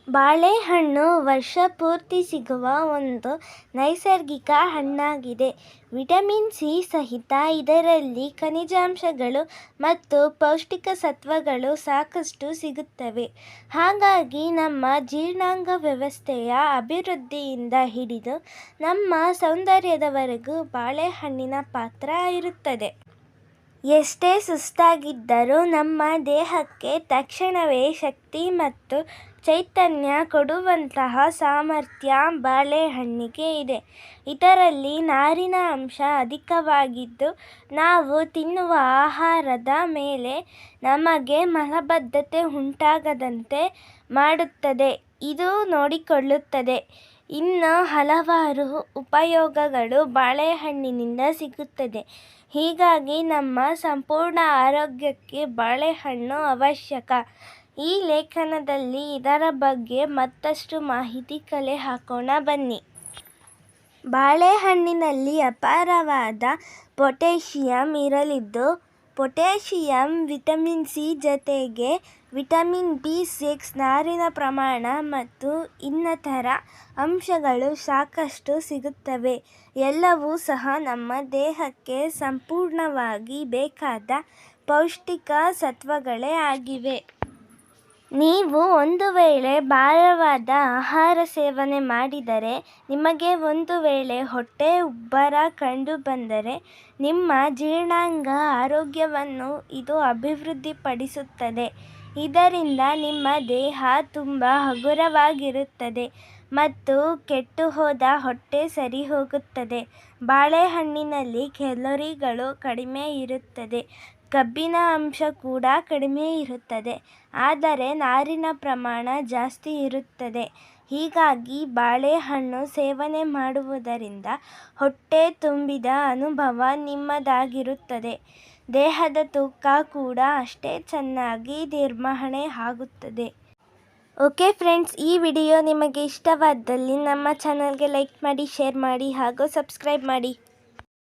ಬಾಳೆಹಣ್ಣು ವರ್ಷ ಪೂರ್ತಿ ಸಿಗುವ ಒಂದು ನೈಸರ್ಗಿಕ ಹಣ್ಣಾಗಿದೆ. ವಿಟಮಿನ್ ಸಿ ಸಹಿತ ಇದರಲ್ಲಿ ಖನಿಜಾಂಶಗಳು ಮತ್ತು ಪೌಷ್ಟಿಕ ಸತ್ವಗಳು ಸಾಕಷ್ಟು ಸಿಗುತ್ತವೆ. ಹಾಗಾಗಿ ನಮ್ಮ ಜೀರ್ಣಾಂಗ ವ್ಯವಸ್ಥೆಯ ಅಭಿವೃದ್ಧಿಯಿಂದ ಹಿಡಿದು ನಮ್ಮ ಸೌಂದರ್ಯದವರೆಗೂ ಬಾಳೆಹಣ್ಣಿನ ಪಾತ್ರ ಇರುತ್ತದೆ. ಎಷ್ಟೇ ಸುಸ್ತಾಗಿದ್ದರೂ ನಮ್ಮ ದೇಹಕ್ಕೆ ತಕ್ಷಣವೇ ಶಕ್ತಿ ಮತ್ತು ಚೈತನ್ಯ ಕೊಡುವಂತಹ ಸಾಮರ್ಥ್ಯ ಬಾಳೆಹಣ್ಣಿಗೆ ಇದೆ. ಇದರಲ್ಲಿ ನಾರಿನ ಅಂಶ ಅಧಿಕವಾಗಿದ್ದು, ನಾವು ತಿನ್ನುವ ಆಹಾರದ ಮೇಲೆ ನಮಗೆ ಮಲಬದ್ಧತೆ ಉಂಟಾಗದಂತೆ ಮಾಡುತ್ತದೆ. ಇದು ನೋಡಿಕೊಳ್ಳುತ್ತದೆ. ಇನ್ನು ಹಲವಾರು ಉಪಯೋಗಗಳು ಬಾಳೆಹಣ್ಣಿನಿಂದ ಸಿಗುತ್ತದೆ. ಹೀಗಾಗಿ ನಮ್ಮ ಸಂಪೂರ್ಣ ಆರೋಗ್ಯಕ್ಕೆ ಬಾಳೆಹಣ್ಣು ಅವಶ್ಯಕ. ಈ ಲೇಖನದಲ್ಲಿ ಇದರ ಬಗ್ಗೆ ಮತ್ತಷ್ಟು ಮಾಹಿತಿ ಕಲೆ ಹಾಕೋಣ ಬನ್ನಿ. ಬಾಳೆಹಣ್ಣಿನಲ್ಲಿ ಅಪಾರವಾದ ಪೊಟ್ಯಾಷಿಯಂ ಇರಲಿದ್ದು, ಪೊಟ್ಯಾಷಿಯಂ ವಿಟಮಿನ್ ಸಿ ಜೊತೆಗೆ ವಿಟಮಿನ್ ಬಿ6, ನಾರಿನ ಪ್ರಮಾಣ ಮತ್ತು ಇನ್ನಿತರ ಅಂಶಗಳು ಸಾಕಷ್ಟು ಸಿಗುತ್ತವೆ. ಎಲ್ಲವೂ ಸಹ ನಮ್ಮ ದೇಹಕ್ಕೆ ಸಂಪೂರ್ಣವಾಗಿ ಬೇಕಾದ ಪೌಷ್ಟಿಕ ಸತ್ವಗಳೇ ಆಗಿವೆ. ನೀವು ಒಂದು ವೇಳೆ ಭಾರವಾದ ಆಹಾರ ಸೇವನೆ ಮಾಡಿದರೆ, ನಿಮಗೆ ಒಂದು ವೇಳೆ ಹೊಟ್ಟೆ ಉಬ್ಬರ ಕಂಡುಬಂದರೆ, ನಿಮ್ಮ ಜೀರ್ಣಾಂಗ ಆರೋಗ್ಯವನ್ನು ಇದು ಅಭಿವೃದ್ಧಿಪಡಿಸುತ್ತದೆ. ಇದರಿಂದ ನಿಮ್ಮ ದೇಹ ತುಂಬ ಹಗುರವಾಗಿರುತ್ತದೆ ಮತ್ತು ಕೆಟ್ಟುಹೋದ ಹೊಟ್ಟೆ ಸರಿಹೋಗುತ್ತದೆ. ಬಾಳೆಹಣ್ಣಿನಲ್ಲಿ ಕ್ಯಾಲೋರಿಗಳು ಕಡಿಮೆ ಇರುತ್ತದೆ, ಕೊಬ್ಬಿನ ಅಂಶ ಕೂಡ ಕಡಿಮೆ ಇರುತ್ತದೆ, ಆದರೆ ನಾರಿನ ಪ್ರಮಾಣ ಜಾಸ್ತಿ ಇರುತ್ತದೆ. ಹೀಗಾಗಿ ಬಾಳೆಹಣ್ಣು ಸೇವನೆ ಮಾಡುವುದರಿಂದ ಹೊಟ್ಟೆ ತುಂಬಿದ ಅನುಭವ ನಿಮ್ಮದಾಗಿರುತ್ತದೆ. ದೇಹದ ತೂಕ ಕೂಡ ಅಷ್ಟೇ ಚೆನ್ನಾಗಿ ನಿರ್ವಹಣೆ ಆಗುತ್ತದೆ. ಓಕೆ ಫ್ರೆಂಡ್ಸ್, ಈ ವಿಡಿಯೋ ನಿಮಗೆ ಇಷ್ಟವಾದಲ್ಲಿ ನಮ್ಮ ಚಾನಲ್ಗೆ ಲೈಕ್ ಮಾಡಿ, ಶೇರ್ ಮಾಡಿ ಹಾಗೂ ಸಬ್ಸ್ಕ್ರೈಬ್ ಮಾಡಿ.